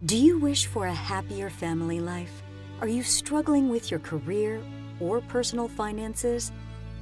Do you wish for a happier family life? Are you struggling with your career or personal finances?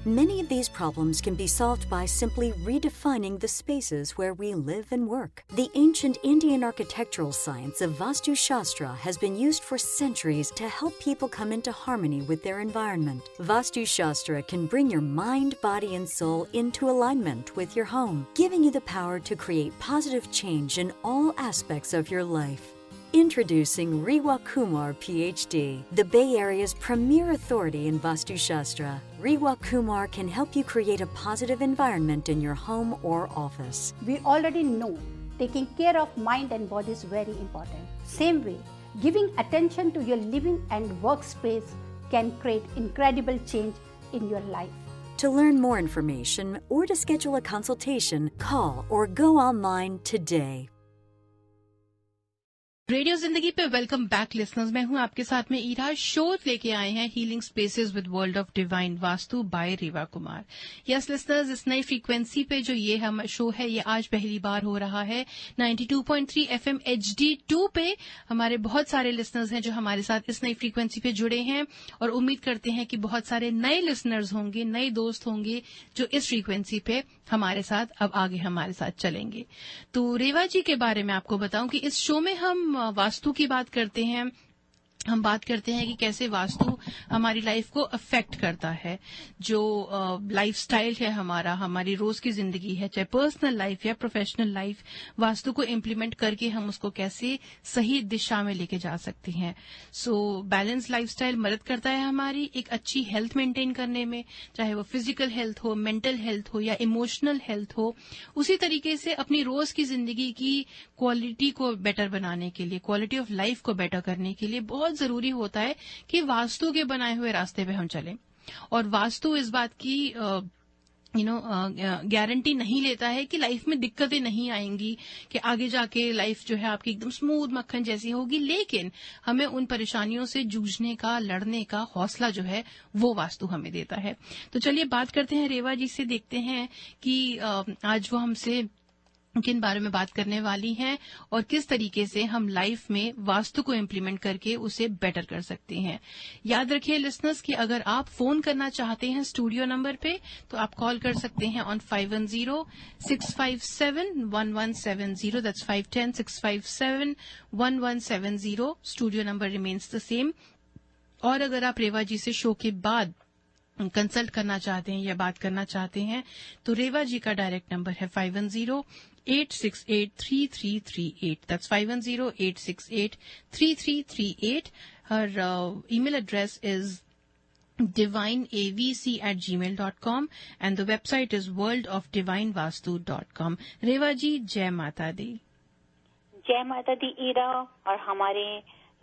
Many of these problems can be solved by simply redefining the spaces where we live and work. The ancient Indian architectural science of Vastu Shastra has been used for centuries to help people come into harmony with their environment. Vastu Shastra can bring your mind, body, and soul into alignment with your home, giving you the power to create positive change in all aspects of your life. Introducing Rewa Kumar, PhD, the Bay Area's premier authority in Vastu Shastra. Rewa Kumar can help you create a positive environment in your home or office. We already know taking care of mind and body is very important. Same way, giving attention to your living and workspace can create incredible change in your life. To learn more information or to schedule a consultation, call or go online today. Radio जिंदगी पे welcome back listeners. मैं हूं आपके साथ में Ira. Show लेके आए हैं healing spaces with world of divine vastu by Reva Kumar. Yes listeners, इस नई फ्रीक्वेंसी पे जो ये हम शो है ये आज पहली बार हो रहा है 92.3 FM HD2 पे। हमारे बहुत सारे लिसनर्स हैं जो हमारे साथ इस नई फ्रीक्वेंसी पे जुड़े हैं और उम्मीद करते हैं कि बहुत सारे नए लिसनर्स होंगे, नए दोस्त होंगे जो इस फ्रीक्वेंसी पे हमारे साथ अब आगे हमारे साथ चलेंगे। तो रेवा जी के बारे में आपको बताऊं कि इस शो में हम वास्तु की बात करते हैं। हम बात करते हैं कि कैसे वास्तु हमारी लाइफ को अफेक्ट करता है। जो लाइफस्टाइल है हमारा, हमारी रोज की जिंदगी है, चाहे पर्सनल लाइफ या प्रोफेशनल लाइफ, वास्तु को इम्प्लीमेंट करके हम उसको कैसे सही दिशा में लेके जा सकते हैं। सो बैलेंस लाइफस्टाइल मदद करता है हमारी एक अच्छी हेल्थ मेंटेन करने में, चाहे वो फिजिकल हेल्थ हो, मेंटल हेल्थ हो या इमोशनल हेल्थ हो। उसी तरीके से अपनी रोज की जिंदगी की क्वालिटी को बेटर बनाने के लिए, क्वालिटी ऑफ लाइफ को बेटर करने के लिए बहुत जरूरी होता है कि वास्तु के बनाए हुए रास्ते पे हम चलें। और वास्तु इस बात की गारंटी नहीं लेता है कि लाइफ में दिक्कतें नहीं आएंगी, कि आगे जाके लाइफ जो है आपकी एकदम स्मूथ मक्खन जैसी होगी, लेकिन हमें उन परेशानियों से जूझने का, लड़ने का हौसला जो है वो वास्तु हमें देता है। तो चलिए बात करते हैं रेवा जी से, देखते हैं कि आज वो हमसे किन बारे में बात करने वाली हैं और किस तरीके से हम लाइफ में वास्तु को इम्प्लीमेंट करके उसे बेटर कर सकते हैं। याद रखिए लिसनर्स कि अगर आप फोन करना चाहते हैं स्टूडियो नंबर पे तो आप कॉल कर सकते हैं on 510-657-1170। That's 510-657-1170। Studio number remains the same. और अगर आप रेवा जी से शो के बाद कंसल्ट करना चाहते हैं या बात करना चाहते हैं तो रेवा जी का डायरेक्ट नंबर है 510-868-3338। That's 510-868-3338। Her email address is divineavc@gmail.com and the website is worldofdivinevastu.com। रेवा जी, जय माता दी। जय माता दी ईरा। और हमारे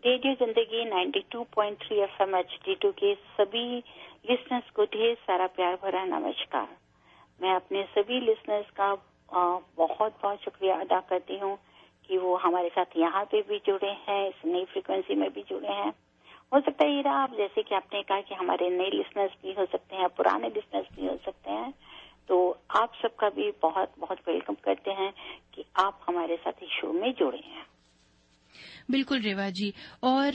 रेडियो जिंदगी 92.3 FM HD2 के सभी लिसनर्स को ढेर सारा प्यार भरा नमस्कार। मैं अपने सभी लिसनर्स का बहुत बहुत शुक्रिया अदा करती हूँ कि वो हमारे साथ यहाँ पे भी जुड़े हैं, इस नई फ्रीक्वेंसी में भी जुड़े हैं। हो सकता है ईरा, आप जैसे कि आपने कहा कि हमारे नए लिसनर्स भी हो सकते हैं, पुराने लिसनर्स भी हो सकते हैं, तो आप सबका भी बहुत बहुत वेलकम करते हैं कि आप हमारे साथ इस शो में जुड़े हैं। बिल्कुल रेवा जी। और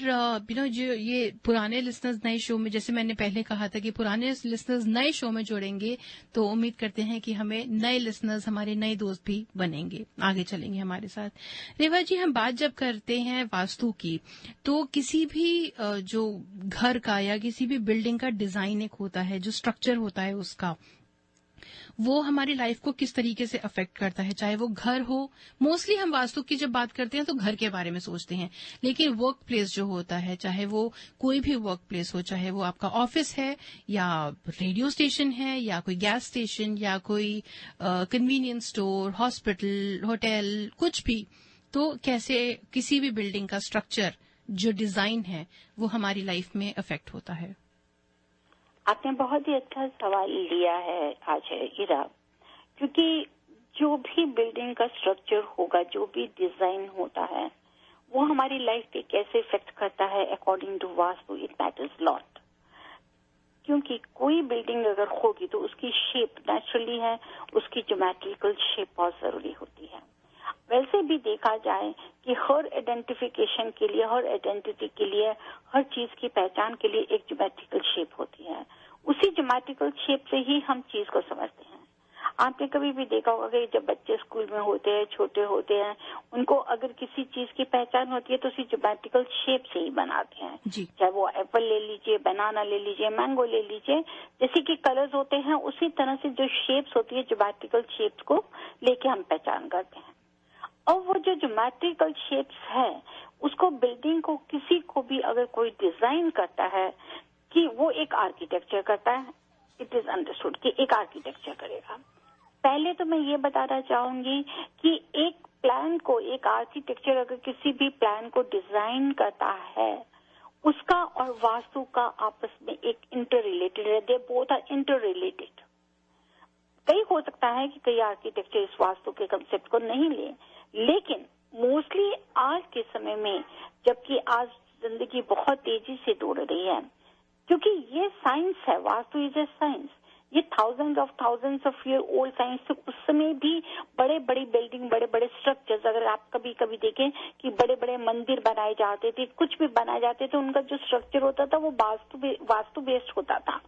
जो ये पुराने लिसनर्स नए शो में, जैसे मैंने पहले कहा था कि पुराने लिसनर्स नए शो में जुड़ेंगे तो उम्मीद करते हैं कि हमें नए लिसनर्स, हमारे नए दोस्त भी बनेंगे, आगे चलेंगे हमारे साथ। रेवा जी, हम बात जब करते हैं वास्तु की तो किसी भी जो घर का या किसी भी बिल्डिंग का डिजाइन एक होता है, जो स्ट्रक्चर होता है उसका, वो हमारी लाइफ को किस तरीके से अफेक्ट करता है। चाहे वो घर हो, मोस्टली हम वास्तु की जब बात करते हैं तो घर के बारे में सोचते हैं, लेकिन वर्क प्लेस जो होता है, चाहे वो कोई भी वर्क प्लेस हो, चाहे वो आपका ऑफिस है या रेडियो स्टेशन है या कोई गैस स्टेशन या कोई कन्वीनियंस स्टोर, हॉस्पिटल, होटल, कुछ भी, तो कैसे किसी भी बिल्डिंग का स्ट्रक्चर जो डिजाइन है वो हमारी लाइफ में अफेक्ट होता है। आपने बहुत ही अच्छा सवाल लिया है आज ईरा, क्योंकि जो भी बिल्डिंग का स्ट्रक्चर होगा, जो भी डिजाइन होता है, वो हमारी लाइफ पे कैसे इफेक्ट करता है according to vastu, it matters lot. क्योंकि कोई बिल्डिंग अगर होगी तो उसकी शेप नेचुरली है, उसकी ज्योमेट्रिकल शेप बहुत जरूरी होती है। वैसे भी देखा जाए कि हर आइडेंटिफिकेशन के लिए, हर आइडेंटिटी के लिए, हर चीज की पहचान के लिए एक ज्योमेट्रिकल शेप होती है। उसी ज्योमेट्रिकल शेप से ही हम चीज को समझते हैं। आपने कभी भी देखा होगा कि जब बच्चे स्कूल में होते हैं, छोटे होते हैं, उनको अगर किसी चीज की पहचान होती है तो उसी ज्योमेट्रिकल शेप से ही बनाते हैं। चाहे वो एप्पल ले लीजिए, बनाना ले लीजिए, मैंगो ले लीजिए, जैसे कि कलर्स होते हैं उसी तरह से जो शेप्स होती है ज्योमेट्रिकल शेप्स को लेके हम पहचान करते हैं। और वो जो ज्योमेट्रिकल शेप्स है उसको बिल्डिंग को किसी को भी अगर कोई डिजाइन करता है कि वो एक आर्किटेक्चर करता है, इट इज अंडरस्टूड कि एक आर्किटेक्चर करेगा। पहले तो मैं ये बताना चाहूंगी कि एक प्लान को, एक आर्किटेक्चर अगर किसी भी प्लान को डिजाइन करता है, उसका और वास्तु का आपस में एक इंटर रिलेटेड है, they both are inter related. कई हो सकता है कि कई आर्किटेक्चर इस वास्तु के कंसेप्ट को नहीं ले, लेकिन मोस्टली आज के समय में, जबकि आज जिंदगी बहुत तेजी से दौड़ रही है, क्योंकि ये साइंस है, वास्तु इज ए साइंस, ये thousands of year old science से उस समय भी बड़े बड़ी बिल्डिंग, बड़े बड़े स्ट्रक्चर्स, अगर आप कभी कभी देखें कि बड़े बड़े मंदिर बनाए जाते थे, कुछ भी बनाए जाते थे, उनका जो स्ट्रक्चर होता था वो वास्तु बेस्ड होता था।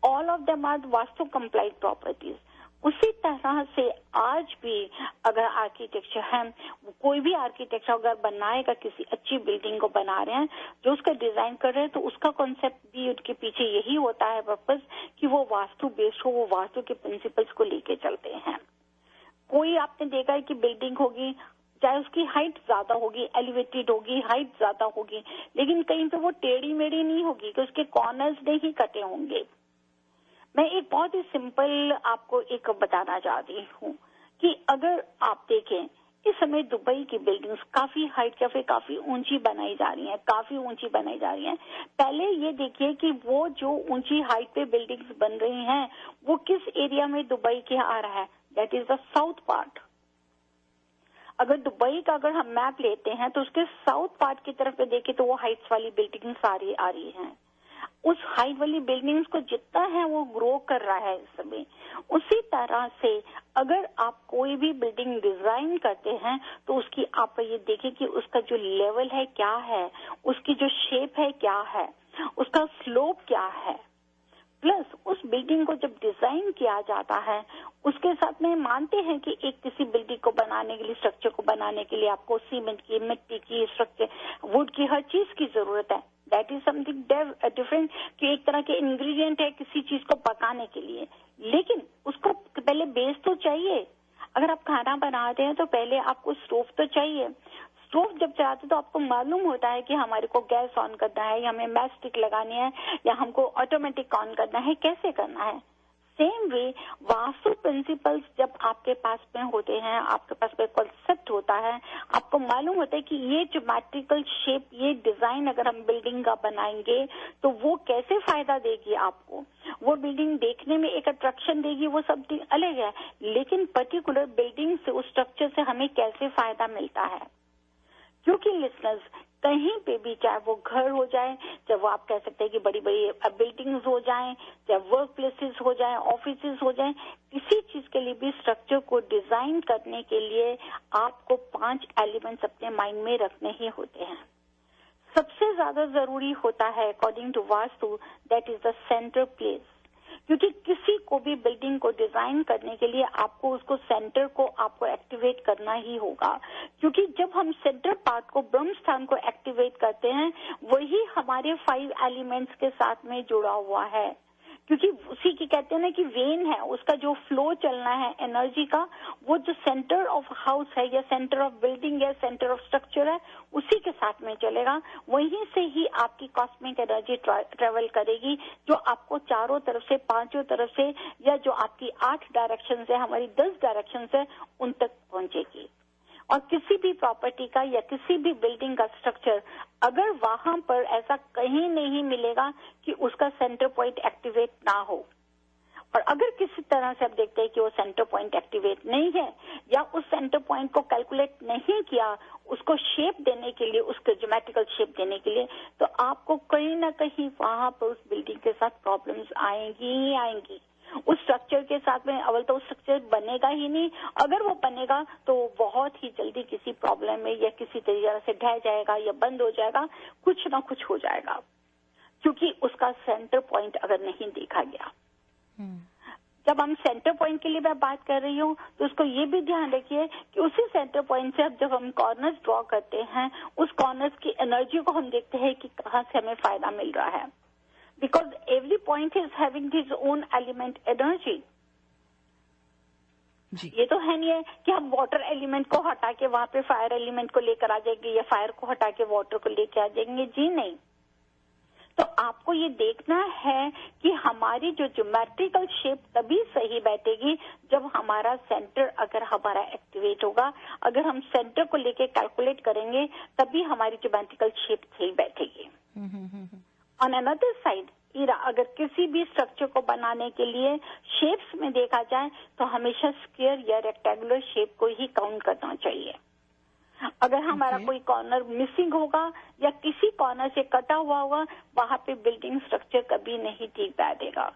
All of them are vastu complied properties. उसी तरह से आज भी अगर आर्किटेक्चर है, कोई भी आर्किटेक्चर अगर बनाएगा, किसी अच्छी बिल्डिंग को बना रहे हैं, जो उसका डिजाइन कर रहे हैं, तो उसका कॉन्सेप्ट भी उनके पीछे यही होता है पर्पस कि वो वास्तु बेस्ड हो, वो वास्तु के प्रिंसिपल्स को लेके चलते हैं। कोई आपने देखा है कि बिल्डिंग होगी, चाहे उसकी हाइट ज्यादा होगी, एलिवेटेड होगी, हाइट ज्यादा होगी, लेकिन कहीं पे वो टेढ़ी मेढ़ी नहीं होगी कि उसके कॉर्नर्स नहीं कटे होंगे। मैं एक बहुत ही सिंपल आपको एक बताना चाहती हूँ कि अगर आप देखें इस समय दुबई की बिल्डिंग्स काफी हाइट या फिर काफी ऊंची बनाई जा रही हैं, काफी ऊंची बनाई जा रही हैं। पहले ये देखिए कि वो जो ऊंची हाइट पे बिल्डिंग्स बन रही हैं वो किस एरिया में दुबई के आ रहा है, that is the south part. अगर दुबई का अगर हम मैप लेते हैं तो उसके साउथ पार्ट की तरफ पे देखें तो वो हाइट्स वाली बिल्डिंग्स आ रही हैं। उस हाइट वाली बिल्डिंग्स को जितना है वो ग्रो कर रहा है इस समय। उसी तरह से अगर आप कोई भी बिल्डिंग डिजाइन करते हैं तो उसकी आप ये देखें कि उसका जो लेवल है क्या है, उसकी जो शेप है क्या है, उसका स्लोप क्या है। प्लस उस बिल्डिंग को जब डिजाइन किया जाता है उसके साथ में मानते हैं कि एक किसी बिल्डिंग को बनाने के लिए, स्ट्रक्चर को बनाने के लिए आपको सीमेंट की, मिट्टी की, स्ट्रक्चर, वुड की, हर चीज की जरूरत है। दैट इज समथिंग डिफरेंट कि एक तरह के इंग्रेडिएंट है किसी चीज को पकाने के लिए, लेकिन उसको पहले बेस तो चाहिए। अगर आप खाना बनाते हैं तो पहले आपको स्टोव तो चाहिए। स्टोव जब चलाते तो आपको मालूम होता है कि हमारे को गैस ऑन करना है या हमें मैच स्टिक लगानी है या हमको ऑटोमेटिक ऑन करना है, कैसे करना है। सेम वे वास्तु प्रिंसिपल्स जब आपके पास में होते हैं, आपके पास में कॉन्सेप्ट होता है, आपको मालूम होता है कि ये ज्योमेट्रिकल शेप, ये डिजाइन अगर हम बिल्डिंग का बनाएंगे तो वो कैसे फायदा देगी आपको। वो बिल्डिंग देखने में एक अट्रैक्शन देगी, वो सब अलग है, लेकिन पर्टिकुलर बिल्डिंग से, उस स्ट्रक्चर से हमें कैसे फायदा मिलता है। क्योंकि लिसनर्स, कहीं पे भी, चाहे वो घर हो जाए, चाहे वो आप कह सकते हैं कि बड़ी बड़ी बिल्डिंग्स हो जाएं, चाहे वर्क प्लेसेस हो जाएं, ऑफिसेस हो जाएं, किसी चीज के लिए भी स्ट्रक्चर को डिजाइन करने के लिए आपको 5 एलिमेंट्स अपने माइंड में रखने ही होते हैं। सबसे ज्यादा जरूरी होता है according to vastu, that is the centre place. क्योंकि किसी को भी बिल्डिंग को डिजाइन करने के लिए आपको उसको सेंटर को आपको एक्टिवेट करना ही होगा, क्योंकि जब हम सेंटर पार्ट को, ब्रह्म स्थान को एक्टिवेट करते हैं, वही हमारे 5 एलिमेंट्स के साथ में जुड़ा हुआ है। क्योंकि उसी की कहते हैं ना कि वेन है, उसका जो फ्लो चलना है एनर्जी का, वो जो सेंटर ऑफ हाउस है या सेंटर ऑफ बिल्डिंग है, सेंटर ऑफ स्ट्रक्चर है, उसी के साथ में चलेगा। वहीं से ही आपकी कॉस्मिक एनर्जी ट्रेवल करेगी, जो आपको चारों तरफ से, 5 तरफ से, या जो आपकी 8 डायरेक्शन है, हमारी 10 डायरेक्शन है, उन तक पहुंचेगी। और किसी भी प्रॉपर्टी का या किसी भी बिल्डिंग का स्ट्रक्चर अगर वहां पर ऐसा कहीं नहीं मिलेगा कि उसका सेंटर पॉइंट एक्टिवेट ना हो, और अगर किसी तरह से आप देखते हैं कि वो सेंटर पॉइंट एक्टिवेट नहीं है या उस सेंटर पॉइंट को कैलकुलेट नहीं किया, उसको शेप देने के लिए, उसको ज्योमेट्रिकल शेप देने के लिए, तो आपको कहीं ना कहीं वहां पर उस बिल्डिंग के साथ प्रॉब्लम्स आएंगी ही आएंगी। उस स्ट्रक्चर के साथ में अव्वल तो उस स्ट्रक्चर बनेगा ही नहीं, अगर वो बनेगा तो बहुत ही जल्दी किसी प्रॉब्लम में या किसी तरीके से ढह जाएगा या बंद हो जाएगा, कुछ ना कुछ हो जाएगा, क्योंकि उसका सेंटर पॉइंट अगर नहीं देखा गया। जब हम सेंटर पॉइंट के लिए मैं बात कर रही हूँ तो उसको ये भी ध्यान रखिए कि उसी सेंटर पॉइंट से अब जब हम कॉर्नर्स ड्रॉ करते हैं, उस कॉर्नर्स की एनर्जी को हम देखते हैं कि कहाँ से हमें फायदा मिल रहा है, because every point is having his own element energy. ये तो है नहीं है कि हम वाटर एलिमेंट को हटा के वहां पे फायर एलिमेंट को लेकर आ जाएंगे या फायर को हटा के वाटर को लेकर आ जाएंगे, जी नहीं। तो आपको ये देखना है कि हमारी जो ज्योमेट्रिकल शेप तभी सही बैठेगी जब हमारा सेंटर अगर हमारा एक्टिवेट होगा। अगर हम सेंटर को लेके कैलकुलेट करेंगे तभी हमारी ज्योमेट्रिकल शेप सही बैठेगी। ऑन अनदर साइड, अगर किसी भी स्ट्रक्चर को बनाने के लिए शेप्स में देखा जाए तो हमेशा स्क्वायर या रेक्टेंगुलर शेप को ही काउंट करना चाहिए। अगर हमारा कोई कॉर्नर मिसिंग होगा या किसी कॉर्नर से कटा हुआ होगा, वहां पे बिल्डिंग स्ट्रक्चर कभी नहीं ठीक बैठेगा।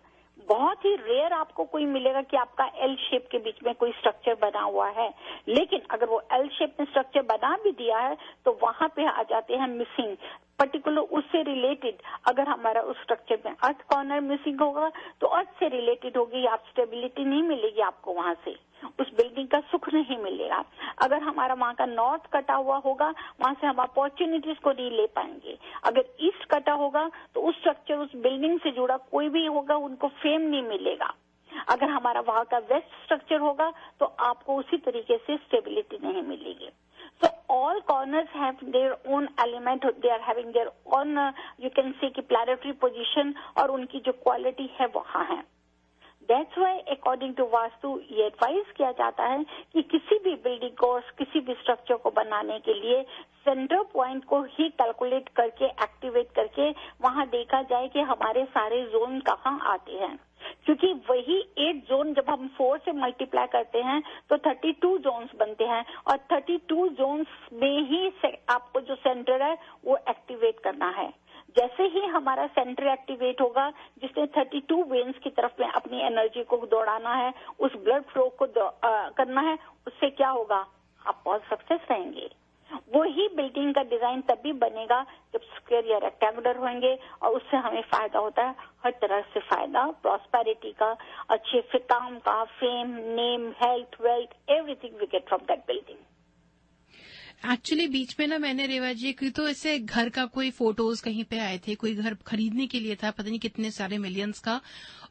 बहुत ही रेयर आपको कोई मिलेगा कि आपका एल शेप के बीच में कोई स्ट्रक्चर बना हुआ है, लेकिन अगर वो एल शेप में स्ट्रक्चर बना भी दिया है तो वहां पे आ जाते हैं मिसिंग, पर्टिकुलर उससे रिलेटेड। अगर हमारा उस स्ट्रक्चर में अर्थ कॉर्नर मिसिंग होगा तो अर्थ से रिलेटेड होगी, आप स्टेबिलिटी नहीं मिलेगी आपको, वहां से उस बिल्डिंग का सुख नहीं मिलेगा। अगर हमारा वहां का नॉर्थ कटा हुआ होगा, वहां से हम अपॉर्चुनिटीज को नहीं ले पाएंगे। अगर ईस्ट कटा होगा तो उस स्ट्रक्चर, उस बिल्डिंग से जुड़ा कोई भी होगा, उनको फेम नहीं मिलेगा। अगर हमारा वहां का वेस्ट स्ट्रक्चर होगा तो आपको उसी तरीके से स्टेबिलिटी नहीं मिलेगी। So all corners have their own element, they are having their own, you can say कि planetary position, और उनकी जो क्वालिटी है वहाँ है। That's why according to vastu ये एडवाइस किया जाता है कि किसी भी बिल्डिंग को, किसी भी स्ट्रक्चर को बनाने के लिए सेंटर पॉइंट को ही कैलकुलेट करके, एक्टिवेट करके वहाँ देखा जाए कि हमारे सारे जोन कहाँ आते हैं, क्योंकि वही 8 जोन जब हम 4 से मल्टीप्लाई करते हैं तो 32 जोन्स बनते हैं, और 32 जोन्स में ही आपको जो सेंटर है वो एक्टिवेट करना है। जैसे ही हमारा सेंटर एक्टिवेट होगा, जिसने 32 वेन्स की तरफ में अपनी एनर्जी को दौड़ाना है, उस ब्लड फ्लो को करना है, उससे क्या होगा, आप बहुत सक्सेस रहेंगे। वही बिल्डिंग का डिजाइन तभी बनेगा जब स्क्वायर या रेक्टेंगुलर होंगे, और उससे हमें फायदा होता है, हर तरह से फायदा, प्रॉस्पेरिटी का, अच्छे काम का, fame, name, health, wealth, everything we get from that building. Actually बीच में ना मैंने रेवा जी की तो ऐसे घर का कोई फोटोज कहीं पे आए थे, कोई घर खरीदने के लिए था, पता नहीं कितने सारे मिलियंस का,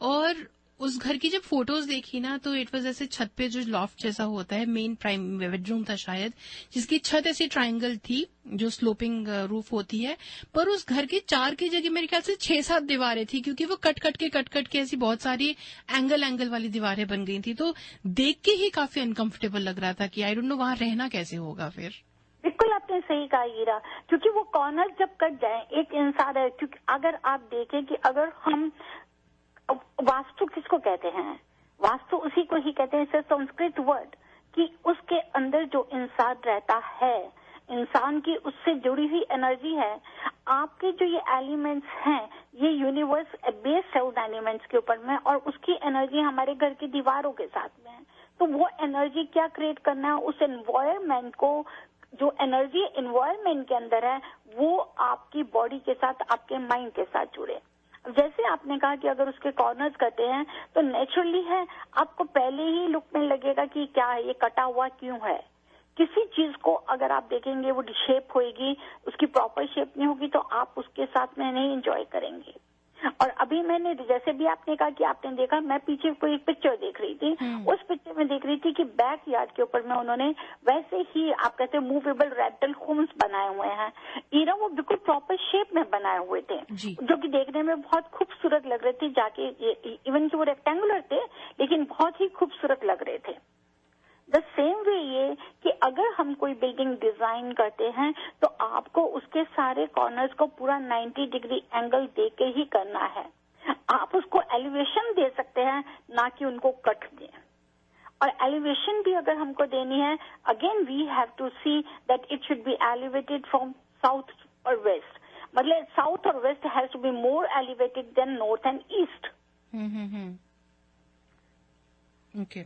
और उस घर की जब फोटोज देखी ना तो इट वाज ऐसे छत पे जो लॉफ्ट जैसा होता है, मेन प्राइम बेडरूम था शायद, जिसकी छत ऐसी ट्रायंगल थी जो स्लोपिंग रूफ होती है, पर उस घर के 4 की जगह मेरे ख्याल से 6-7 दीवारें थी, क्योंकि वो कट कट के ऐसी बहुत सारी एंगल वाली दीवारें बन गई थी। तो देख के ही काफी अनकंफर्टेबल लग रहा था कि आई डोंट नो वहां रहना कैसे होगा फिर। बिल्कुल आपने सही कहा हीरा, क्योंकि वो कॉर्नर जब कट जाए, एक इंसान है, क्योंकि अगर आप देखें कि अगर हम, वास्तु किसको कहते हैं, वास्तु उसी को ही कहते हैं, इसे संस्कृत वर्ड, कि उसके अंदर जो इंसान रहता है, इंसान की उससे जुड़ी हुई एनर्जी है। आपके जो ये एलिमेंट्स हैं, ये यूनिवर्स बेस्ड है उन एलिमेंट्स के ऊपर में, और उसकी एनर्जी हमारे घर की दीवारों के साथ में है। तो वो एनर्जी क्या क्रिएट करना है, उस एनवायरमेंट को, जो एनर्जी एनवायरमेंट के अंदर है, वो आपकी बॉडी के साथ, आपके माइंड के साथ जुड़े। जैसे आपने कहा कि अगर उसके कॉर्नर्स कटे हैं तो नेचुरली है, आपको पहले ही लुक में लगेगा कि क्या है, ये कटा हुआ क्यों है। किसी चीज को अगर आप देखेंगे वो शेप होएगी, उसकी प्रॉपर शेप नहीं होगी तो आप उसके साथ में नहीं एंजॉय करेंगे। और अभी मैंने, जैसे भी आपने कहा कि आपने देखा, मैं पीछे कोई पिक्चर देख रही थी, उस पिक्चर में देख रही थी कि बैक यार्ड के ऊपर में उन्होंने वैसे ही, आप कहते हैं, मूवेबल रेंटल होम्स बनाए हुए हैं। वो बिल्कुल प्रॉपर शेप में बनाए हुए थे, जो कि देखने में बहुत खूबसूरत लग रहे थे। जाके इवन कि वो रेक्टेंगुलर थे लेकिन बहुत ही खूबसूरत लग रहे थे। द सेम वे ये कि अगर हम कोई बिल्डिंग डिजाइन करते हैं तो आपको उसके सारे कॉर्नर्स को पूरा 90 डिग्री एंगल दे के ही करना है। आप उसको एलिवेशन दे सकते हैं, ना कि उनको कट दें। और एलिवेशन भी अगर हमको देनी है, again we have to see that it should be elevated from south और वेस्ट, मतलब साउथ और west has to be more elevated than north and east. Okay,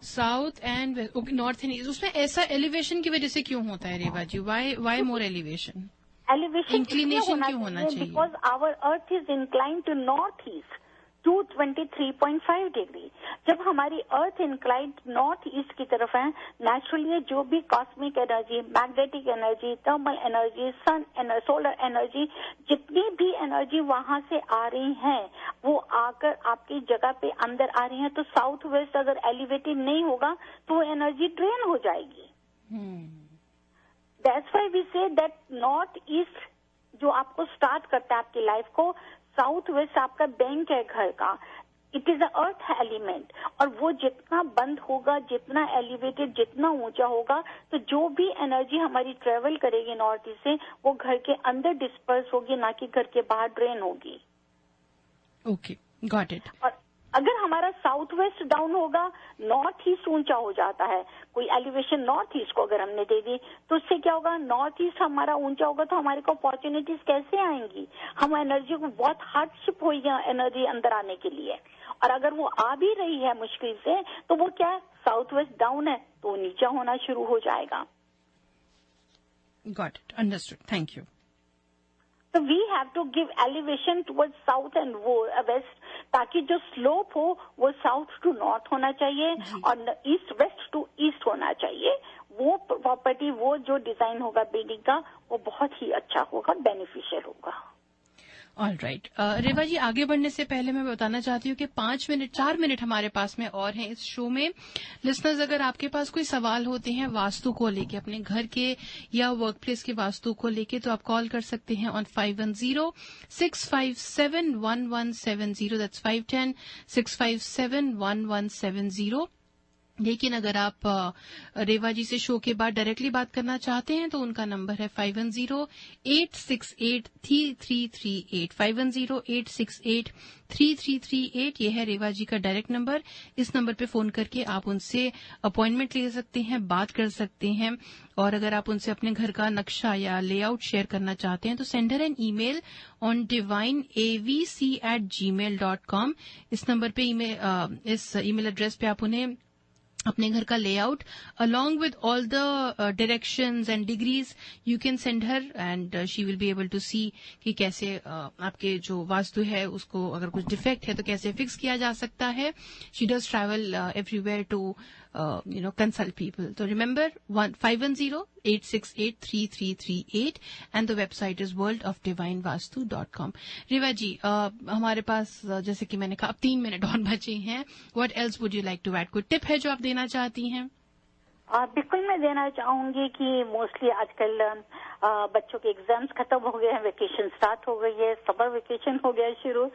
south and north and east, उसमें ऐसा एलिवेशन की वजह से क्यों होता है Reva ji? Why more elevation? Elevation inclination क्यों होना चाहिए? Because our earth is incline to north east to 23.5 degree. जब हमारी अर्थ इंक्लाइंड नॉर्थ ईस्ट की तरफ है, नेचुरली जो भी cosmic energy, magnetic energy, thermal energy, sun solar energy, जितनी भी एनर्जी वहां से आ रही है वो आकर आपकी जगह पे अंदर आ रही है. तो साउथ वेस्ट अगर एलिवेटेड नहीं होगा तो वो एनर्जी ड्रेन हो जाएगी. That's why we say that north east जो आपको स्टार्ट करता है आपकी लाइफ को, साउथ वेस्ट आपका बैंक है घर का. It is a earth element, और वो जितना बंद होगा, जितना एलिवेटेड, जितना ऊंचा होगा, तो जो भी एनर्जी हमारी ट्रेवल करेगी नॉर्थ ईस्ट से वो घर के अंदर डिस्पर्स होगी, ना कि घर के बाहर ड्रेन होगी. Okay, got it. और अगर हमारा साउथ वेस्ट डाउन होगा, नॉर्थ ईस्ट ऊंचा हो जाता है. कोई एलिवेशन नॉर्थ ईस्ट को अगर हमने दे दी तो उससे क्या होगा, नॉर्थ ईस्ट हमारा ऊंचा होगा तो हमारे को अपॉर्चुनिटीज कैसे आएंगी? हम एनर्जी को बहुत हार्डशिप होगी एनर्जी अंदर आने के लिए. और अगर वो आ भी रही है मुश्किल से, तो वो क्या है, साउथ वेस्ट डाउन है तो वो नीचा होना शुरू हो जाएगा. Got it, understood, thank you. तो we have to give elevation towards south and west, ताकि जो स्लोप हो वो साउथ टू नॉर्थ होना चाहिए और ईस्ट वेस्ट टू ईस्ट होना चाहिए. वो प्रॉपर्टी, वो जो डिजाइन होगा बिल्डिंग का, वो बहुत ही अच्छा होगा, बेनिफिशियल होगा. All right. रेवा जी, आगे बढ़ने से पहले मैं बताना चाहती हूँ कि 4 मिनट हमारे पास में और हैं इस शो में. लिसनर्स, अगर आपके पास कोई सवाल होते हैं वास्तु को लेके, अपने घर के या वर्क प्लेस के वास्तु को लेके, तो आप कॉल कर सकते हैं ऑन 510-657-1170. दैट्स 510-657-1170. लेकिन अगर आप रेवा जी से शो के बाद डायरेक्टली बात करना चाहते हैं तो उनका नंबर है 510-868-3338. 510-868-3338. यह है रेवा जी का डायरेक्ट नंबर. इस नंबर पे फोन करके आप उनसे अपॉइंटमेंट ले सकते हैं, बात कर सकते हैं. और अगर आप उनसे अपने घर का नक्शा या लेआउट शेयर करना चाहते हैं तो send her an email on divineavc@gmail.com. इस नंबर पे इस ईमेल एड्रेस पे आप उन्हें अपने घर का layout along with all the directions and degrees you can send her and she will be able to see कि कैसे आपके जो वास्तु है उसको अगर कुछ डिफेक्ट है तो कैसे फिक्स किया जा सकता है. she does travel everywhere to consult people. So remember 510-868-3338 and the website is worldofdivinevastu.com. रेवा जी, हमारे पास जैसे कि मैंने कहा अब 3 मिनट और बचे हैं. What else would you like to add? कोई टिप है जो आप देना चाहती हैं? बिल्कुल, मैं देना चाहूंगी कि मोस्टली आजकल बच्चों के एग्जाम्स खत्म हो गए हैं, वेकेशन स्टार्ट हो गई है, समर वेकेशन हो गया शुरू.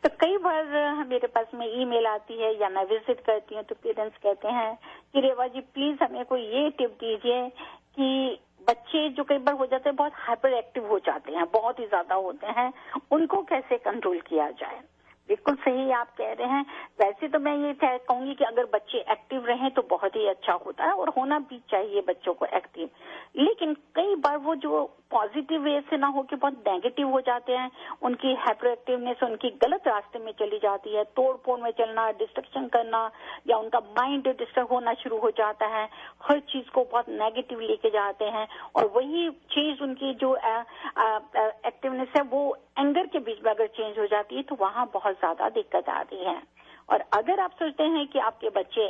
तो कई बार मेरे पास में ईमेल आती है या मैं विजिट करती हूँ तो पेरेंट्स कहते हैं कि रेवा जी प्लीज हमें कोई ये टिप दीजिए कि बच्चे जो कई बार हो जाते हैं, बहुत हाइपर एक्टिव हो जाते हैं, बहुत ही ज्यादा होते हैं, उनको कैसे कंट्रोल किया जाए. बिल्कुल सही आप कह रहे हैं. वैसे तो मैं ये कहूंगी कि अगर बच्चे एक्टिव रहें तो बहुत ही अच्छा होता है और होना भी चाहिए बच्चों को एक्टिव. लेकिन कई बार वो जो पॉजिटिव वे से ना हो के बहुत नेगेटिव हो जाते हैं, उनकी हाइपर एक्टिवनेस उनकी गलत रास्ते में चली जाती है, तोड़ फोड़ में चलना, डिस्ट्रक्शन करना, या उनका माइंड डिस्टर्ब होना शुरू हो जाता है, हर चीज को बहुत नेगेटिव लेके जाते हैं और वही चीज उनकी जो एक्टिवनेस है वो एंगर के बीच में अगर चेंज हो जाती है तो वहां बहुत ज्यादा दिक्कत आती है. और अगर आप सोचते हैं कि आपके बच्चे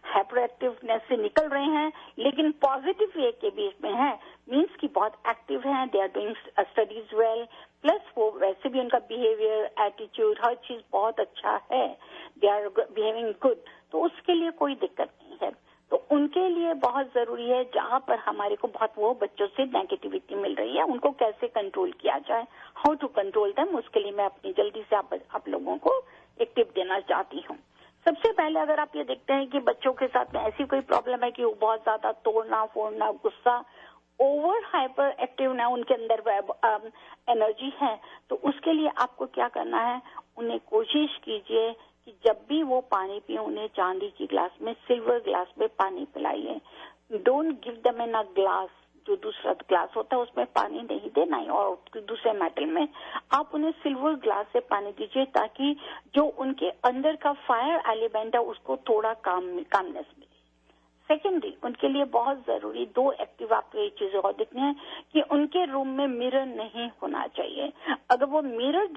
हाइपर एक्टिवनेस से निकल रहे हैं लेकिन पॉजिटिव वे के बीच में है, मीन्स कि बहुत एक्टिव हैं, they are doing studies well, plus वो वैसे भी उनका बिहेवियर, एटीट्यूड, हर चीज बहुत अच्छा है, दे आर बिहेविंग गुड, तो उसके लिए कोई दिक्कत नहीं है. तो उनके लिए बहुत जरूरी है जहाँ पर हमारे को बहुत वो बच्चों से नेगेटिविटी मिल रही है, उनको कैसे कंट्रोल किया जाए, हाउ टू कंट्रोल देम. उसके लिए मैं अपनी जल्दी से आप लोगों को एक टिप देना चाहती हूँ. सबसे पहले अगर आप ये देखते हैं कि बच्चों के साथ में ऐसी कोई प्रॉब्लम है कि वो बहुत ज्यादा तोड़ना फोड़ना, गुस्सा, ओवर हाइपर एक्टिव ना उनके अंदर एनर्जी है, तो उसके लिए आपको क्या करना है, उन्हें कोशिश कीजिए कि जब भी वो पानी पिए उन्हें चांदी की ग्लास में, सिल्वर ग्लास में पानी पिलाइए. Don't give them in a glass, जो दूसरा ग्लास होता है उसमें पानी नहीं देना है, और दूसरे मेटल में आप उन्हें सिल्वर ग्लास से पानी दीजिए, ताकि जो उनके अंदर का फायर एलिमेंट है उसको थोड़ा कामनेस मिले। सेकेंडरी, उनके लिए बहुत जरूरी 2 एक्टिव आपको ये चीजें और देखनी है कि उनके रूम में मिरर नहीं होना चाहिए। अगर वो मिरर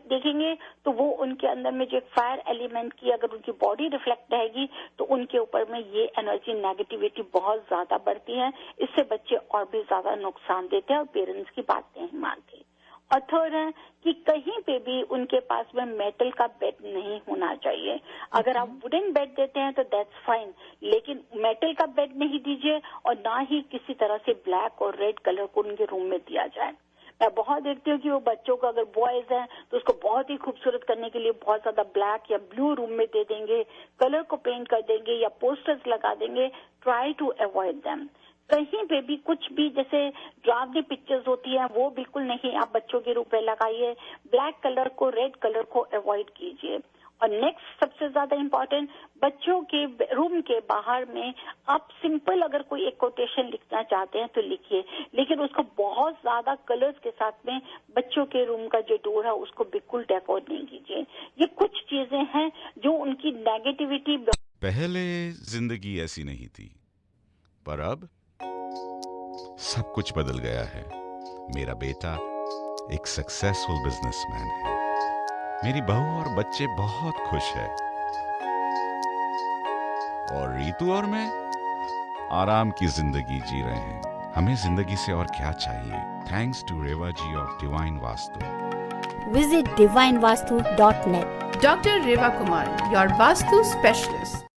देखेंगे तो वो उनके अंदर में जो फायर एलिमेंट की अगर उनकी बॉडी रिफ्लेक्ट रहेगी तो उनके ऊपर में ये एनर्जी नेगेटिविटी बहुत ज्यादा बढ़ती है। इससे बच्चे और भी ज्यादा नुकसान देते हैं और पेरेंट्स की बातें नहीं मानते। और थर्ड है कि कहीं पे भी उनके पास में मेटल का बेड नहीं होना चाहिए। अगर आप वुडन बेड देते हैं तो दैट्स फाइन, लेकिन मेटल का बेड नहीं दीजिए और ना ही किसी तरह से ब्लैक और रेड कलर को उनके रूम में दिया जाए। मैं बहुत देखती हूँ कि वो बच्चों को अगर बॉयज हैं तो उसको बहुत ही खूबसूरत करने के लिए बहुत ज्यादा ब्लैक या ब्लू रूम में दे देंगे, कलर को पेंट कर देंगे या पोस्टर्स लगा देंगे। Try to avoid them. कहीं पे भी कुछ भी जैसे ड्रावनी पिक्चर्स होती हैं वो बिल्कुल नहीं आप बच्चों के रूम पे लगाइए। ब्लैक कलर को, रेड कलर को अवॉइड कीजिए। और नेक्स्ट सबसे ज्यादा इम्पोर्टेंट, बच्चों के रूम के बाहर में आप सिंपल अगर कोई एक कोटेशन लिखना चाहते हैं तो लिखिए, लेकिन उसको बहुत ज्यादा कलर्स के साथ में बच्चों के रूम का जो डोर है उसको बिल्कुल डेकोरेट नहीं कीजिए। ये कुछ चीजें हैं जो उनकी नेगेटिविटी। पहले जिंदगी ऐसी नहीं थी, पर अब सब कुछ बदल गया है। मेरा बेटा एक सक्सेसफुल बिजनेसमैन है, मेरी बहू और बच्चे बहुत खुश हैं, और रितु और मैं आराम की जिंदगी जी रहे हैं। हमें जिंदगी से और क्या चाहिए? Thanks to Reva ji of divine Vastu. Visit divinevastu.net. Dr. Reva Kumar, your Vastu specialist.